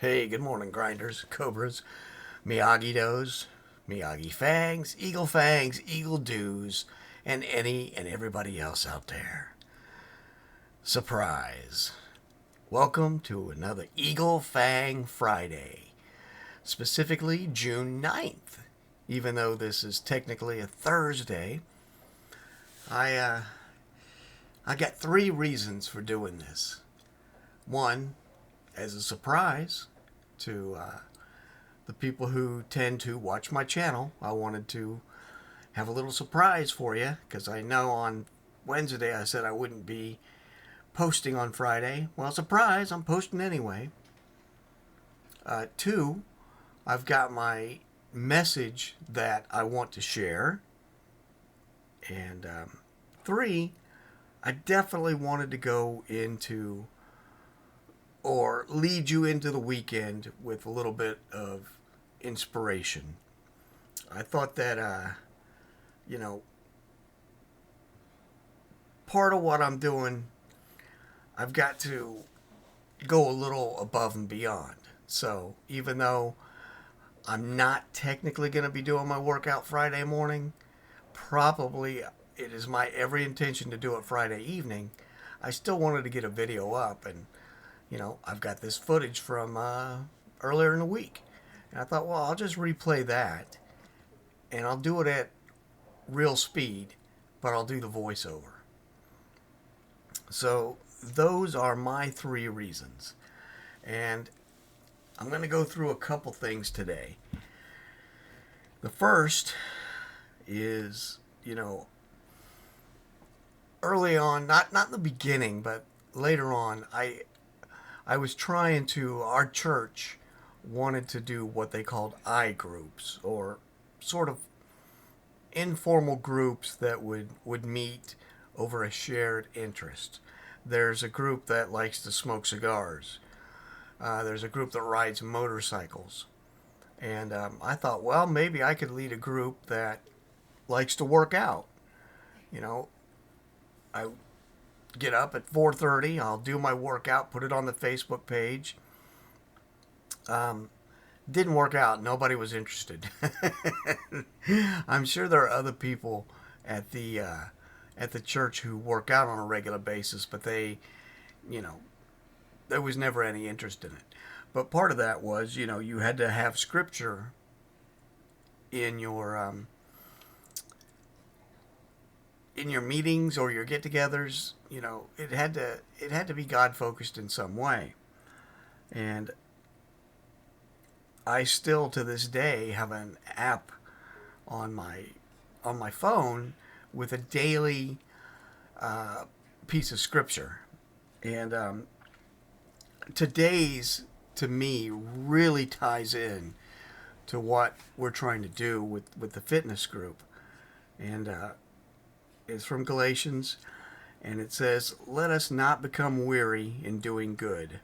Hey, good morning, grinders, cobras, Miyagi-Dos, Miyagi Fangs, Eagle Fangs, Eagle Doos, and any and everybody else out there. Surprise! Welcome to another Eagle Fang Friday, specifically June 9th. Even though this is technically a Thursday, I, uh, I got three reasons for doing this. One, as a surprise to the people who tend to watch my channel, I wanted to have a little surprise for you because I know on Wednesday I said I wouldn't be posting on Friday. Well, surprise, I'm posting anyway. Two, I've got my message that I want to share. And three, I definitely wanted to go into or lead you into the weekend with a little bit of inspiration. I thought that, part of what I'm doing, I've got to go a little above and beyond. So even though I'm not technically going to be doing my workout Friday morning, probably it is my every intention to do it Friday evening. I still wanted to get a video up, and I've got this footage from earlier in the week. And I thought, well, I'll just replay that. And I'll do it at real speed, but I'll do the voiceover. So those are my three reasons. And I'm going to go through a couple things today. The first is, early on, not in the beginning, but later on, I was trying to, our church wanted to do what they called I groups, or sort of informal groups that would meet over a shared interest. There's a group that likes to smoke cigars. There's a group that rides motorcycles. And I thought, well, maybe I could lead a group that likes to work out. I get up at 4:30. I'll do my workout, put it on the Facebook page. Didn't work out. Nobody was interested. I'm sure there are other people at the church who work out on a regular basis, but there was never any interest in it. But part of that was, you had to have scripture in your meetings or your get-togethers. It had to be God focused in some way. And I still to this day have an app on my phone with a daily piece of scripture. And today's, to me, really ties in to what we're trying to do with the fitness group. And it's from Galatians, and it says, "Let us not become weary in doing good,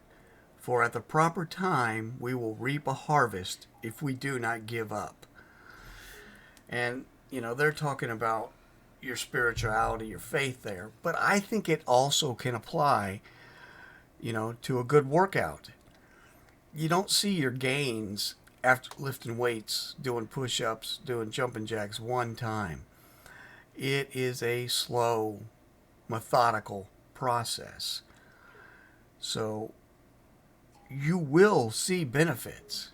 for at the proper time we will reap a harvest if we do not give up." And, they're talking about your spirituality, your faith there, but I think it also can apply, to a good workout. You don't see your gains after lifting weights, doing push-ups, doing jumping jacks one time. It is a slow, methodical process. So you will see benefits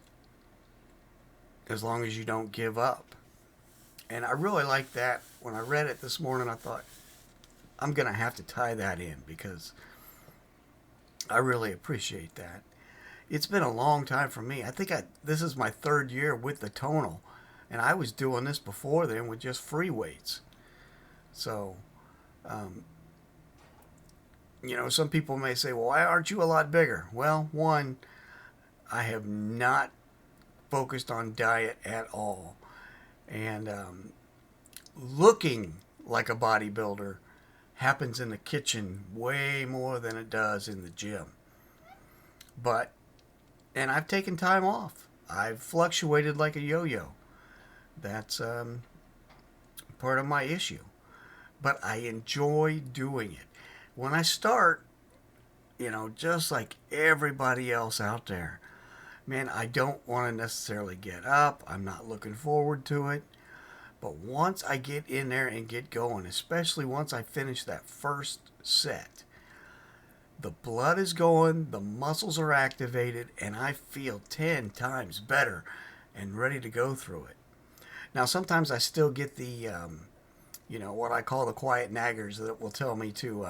as long as you don't give up. And I really like that. When I read it this morning, I thought, I'm going to have to tie that in because I really appreciate that. It's been a long time for me. I think this is my third year with the tonal, and I was doing this before then with just free weights. So, some people may say, well, why aren't you a lot bigger? Well, one, I have not focused on diet at all. And looking like a bodybuilder happens in the kitchen way more than it does in the gym. And I've taken time off. I've fluctuated like a yo-yo. That's part of my issue. But I enjoy doing it. When I start, just like everybody else out there, man, I don't want to necessarily get up. I'm not looking forward to it. But once I get in there and get going, especially once I finish that first set, the blood is going, the muscles are activated, and I feel 10 times better and ready to go through it. Now, sometimes I still get the, what I call the quiet naggers that will tell me to,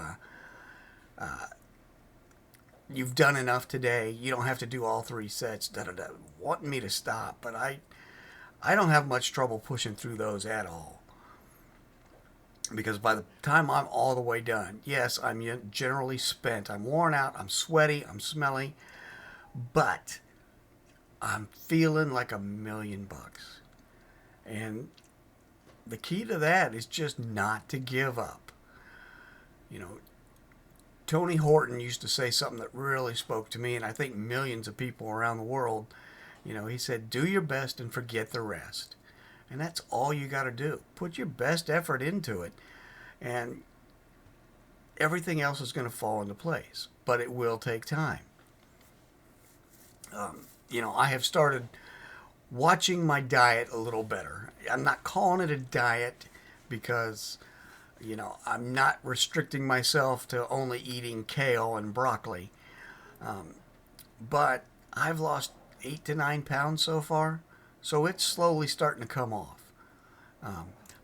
you've done enough today. You don't have to do all 3 sets, da da da, wanting me to stop. But I don't have much trouble pushing through those at all. Because by the time I'm all the way done, yes, I'm generally spent. I'm worn out. I'm sweaty. I'm smelly. But I'm feeling like $1,000,000. And the key to that is just not to give up. You know, Tony Horton used to say something that really spoke to me, and I think millions of people around the world. He said, do your best and forget the rest. And that's all you got to do. Put your best effort into it, and everything else is going to fall into place. But it will take time. I have started watching my diet a little better. I'm not calling it a diet because, I'm not restricting myself to only eating kale and broccoli. But I've lost 8 to 9 pounds so far, so it's slowly starting to come off.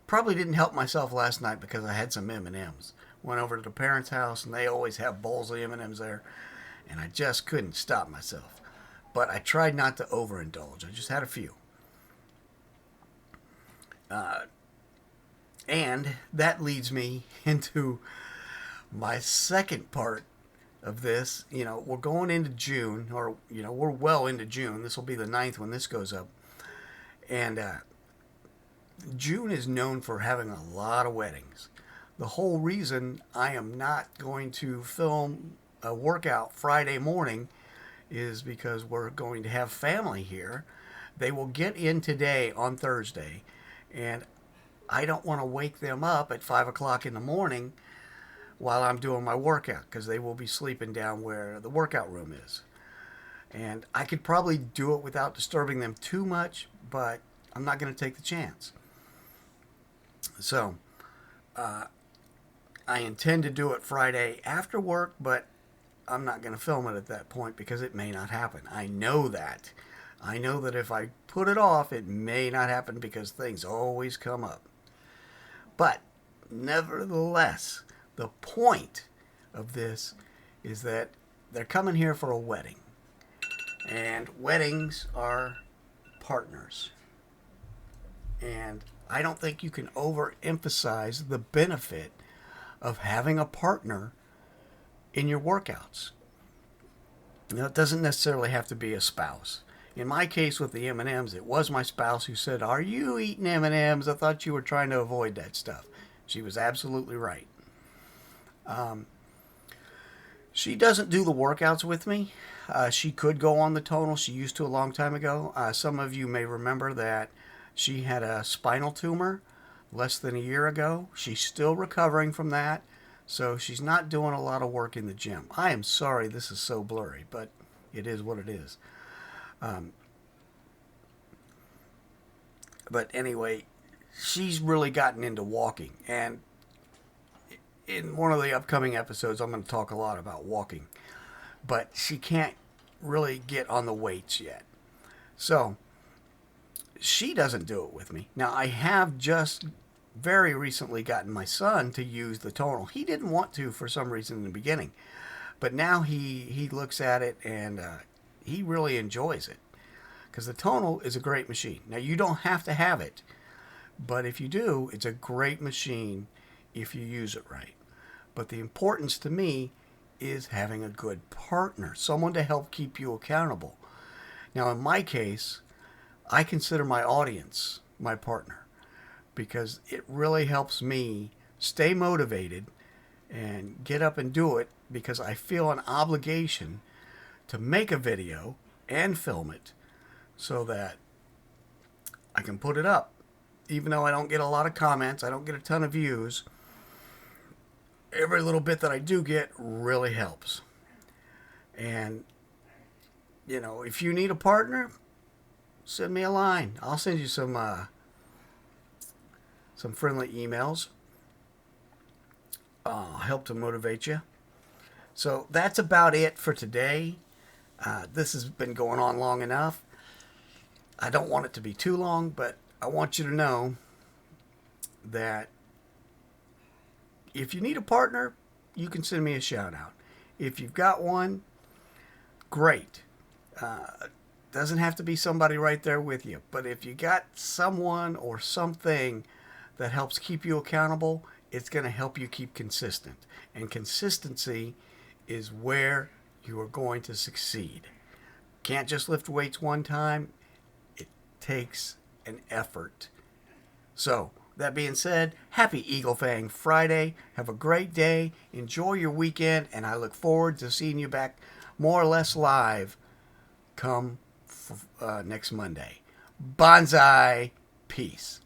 Probably didn't help myself last night because I had some M&Ms. Went over to the parents' house, and they always have bowls of M&Ms there, and I just couldn't stop myself. But I tried not to overindulge. I just had a few. And that leads me into my second part of this. We're going into June, or, we're well into June. This will be the 9th when this goes up. And June is known for having a lot of weddings. The whole reason I am not going to film a workout Friday morning is because we're going to have family here. They will get in today on Thursday, and I don't want to wake them up at 5 o'clock in the morning while I'm doing my workout, because they will be sleeping down where the workout room is. And I could probably do it without disturbing them too much, but I'm not going to take the chance. So, I intend to do it Friday after work, but I'm not going to film it at that point because it may not happen. I know that. I know that if I put it off, it may not happen because things always come up. But, nevertheless, the point of this is that they're coming here for a wedding. And weddings are partners. And I don't think you can overemphasize the benefit of having a partner in your workouts. It doesn't necessarily have to be a spouse. In my case with the M&Ms, it was my spouse who said, "Are you eating M&Ms? I thought you were trying to avoid that stuff." She was absolutely right. She doesn't do the workouts with me. She could go on the tonal. She used to a long time ago. Some of you may remember that she had a spinal tumor less than a year ago. She's still recovering from that, so she's not doing a lot of work in the gym. I am sorry this is so blurry, but it is what it is. But anyway, she's really gotten into walking, and in one of the upcoming episodes, I'm going to talk a lot about walking. But she can't really get on the weights yet. So, she doesn't do it with me. Now, I have just very recently gotten my son to use the tonal. He didn't want to for some reason in the beginning. But now he looks at it and he really enjoys it. Because the tonal is a great machine. Now, you don't have to have it. But if you do, it's a great machine if you use it right. But the importance to me is having a good partner, someone to help keep you accountable. Now, in my case, I consider my audience my partner because it really helps me stay motivated and get up and do it because I feel an obligation to make a video and film it so that I can put it up. Even though I don't get a lot of comments, I don't get a ton of views, every little bit that I do get really helps. And if you need a partner, send me a line. I'll send you some friendly emails. Help to motivate you. So that's about it for today. This has been going on long enough. I don't want it to be too long, but I want you to know that if you need a partner, you can send me a shout out. If you've got one, great. Doesn't have to be somebody right there with you, but if you got someone or something that helps keep you accountable, it's going to help you keep consistent. And consistency is where you are going to succeed. Can't just lift weights one time. It takes an effort. So, that being said, happy Eagle Fang Friday. Have a great day. Enjoy your weekend, and I look forward to seeing you back more or less live come next Monday. Bonsai. Peace.